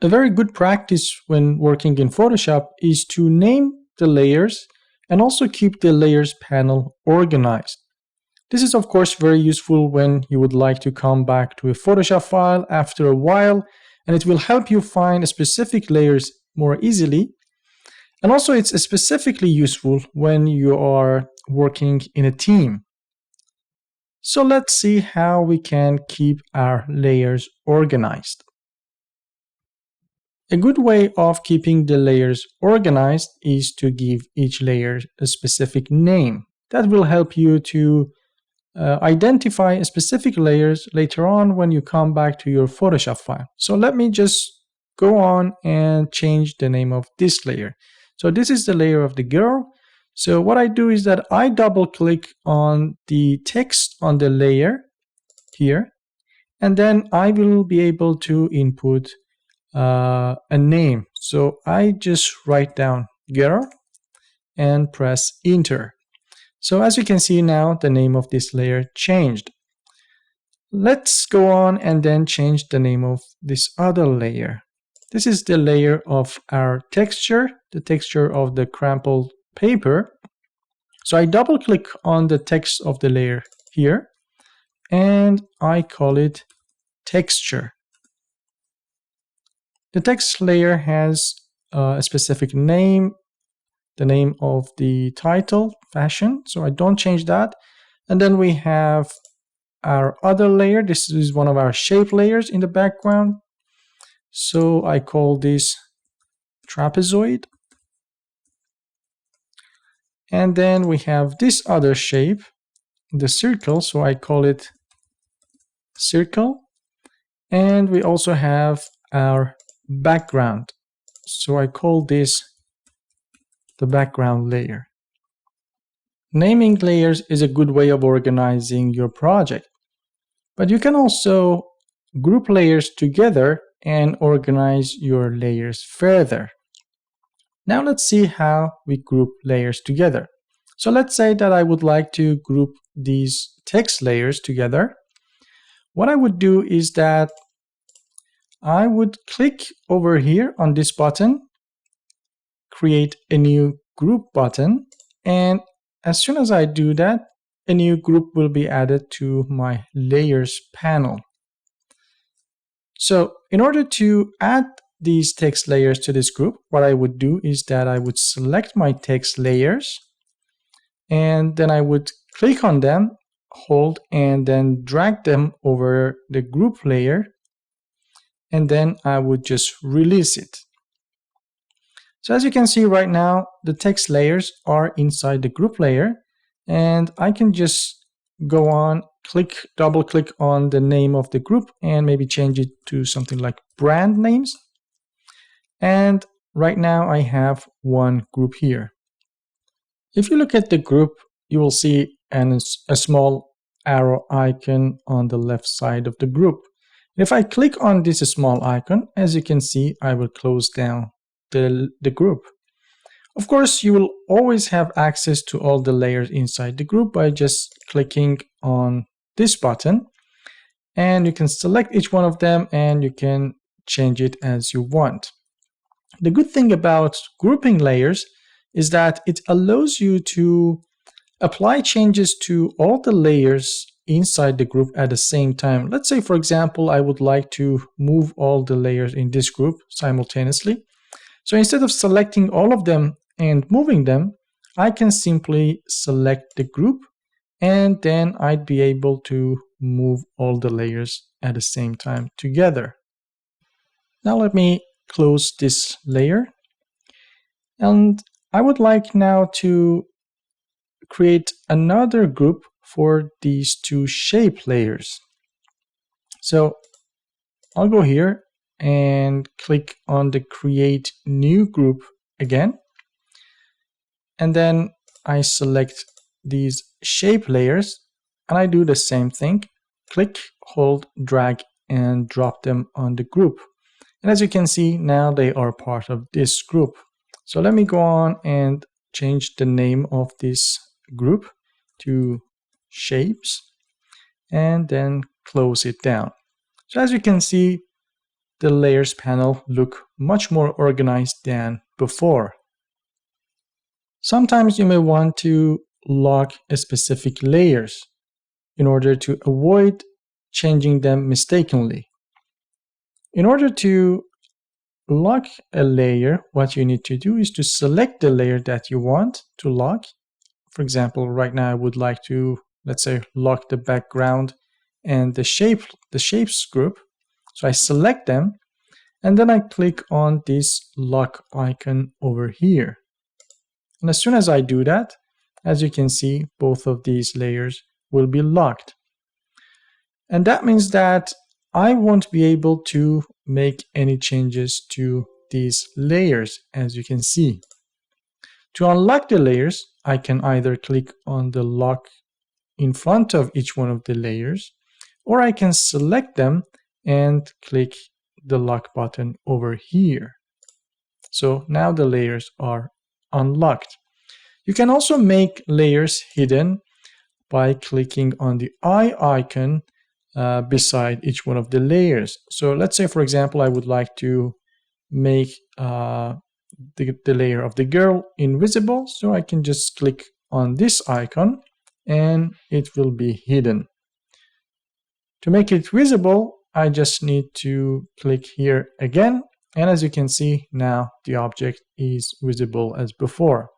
A very good practice when working in Photoshop is to name the layers and also keep the layers panel organized. This is of course very useful when you would like to come back to a Photoshop file after a while, and it will help you find specific layers more easily. And also it's specifically useful when you are working in a team. So let's see how we can keep our layers organized. A good way of keeping the layers organized is to give each layer a specific name. That will help you to identify specific layers later on when you come back to your Photoshop file. So let me just go on and change the name of this layer. So this is the layer of the girl. So what I do is that I double click on the text on the layer here, and then I will be able to input a name. So I just write down girl and press enter. So as you can see now, the name of this layer changed. Let's go on and then change the name of this other layer. This is the layer of our texture, the texture of the crumpled paper. So I double click on the text of the layer here and I call it texture. The text layer has a specific name, the name of the title, fashion, so I don't change that. And then we have our other layer. This is one of our shape layers in the background. So I call this trapezoid. And then we have this other shape, the circle, so I call it circle. And we also have our background, so I call this the background layer. Naming layers is a good way of organizing your project, but you can also group layers together and organize your layers further. Now let's see how we group layers together. So let's say that I would like to group these text layers together. What I would do is that I would click over here on this button, create a new group button, and as soon as I do that, a new group will be added to my layers panel. So in order to add these text layers to this group, what I would do is that I would select my text layers and then I would click on them, hold, and then drag them over the group layer, and then I would just release it. So as you can see right now, the text layers are inside the group layer, and I can just go on, double click on the name of the group and maybe change it to something like brand names. And right now I have one group here. If you look at the group, you will see a small arrow icon on the left side of the group. If I click on this small icon, as you can see, I will close down the group. Of course, you will always have access to all the layers inside the group by just clicking on this button, and you can select each one of them and you can change it as you want. The good thing about grouping layers is that it allows you to apply changes to all the layers inside the group at the same time. Let's say, for example, I would like to move all the layers in this group simultaneously. So instead of selecting all of them and moving them, I can simply select the group and then I'd be able to move all the layers at the same time together. Now let me close this layer, and I would like now to create another group for these two shape layers. So I'll go here and click on the create new group again, and then I select these shape layers and I do the same thing, click, hold, drag and drop them on the group. And as you can see, now they are part of this group. So let me go on and change the name of this group to shapes and then close it down. So as you can see, the layers panel look much more organized than before. Sometimes you may want to lock specific layers in order to avoid changing them mistakenly. In order to lock a layer, what you need to do is to select the layer that you want to lock. For example, right now I would like to, let's say, lock the background and the shapes group. So I select them and then I click on this lock icon over here. And as soon as I do that, as you can see, both of these layers will be locked. And that means that I won't be able to make any changes to these layers, as you can see. To unlock the layers, I can either click on the lock in front of each one of the layers, or I can select them and click the lock button over here. So now the layers are unlocked. You can also make layers hidden by clicking on the eye icon beside each one of the layers. So let's say, for example, I would like to make the layer of the girl invisible, so I can just click on this icon and it will be hidden. To make it visible, I just need to click here again, and as you can see, now the object is visible as before.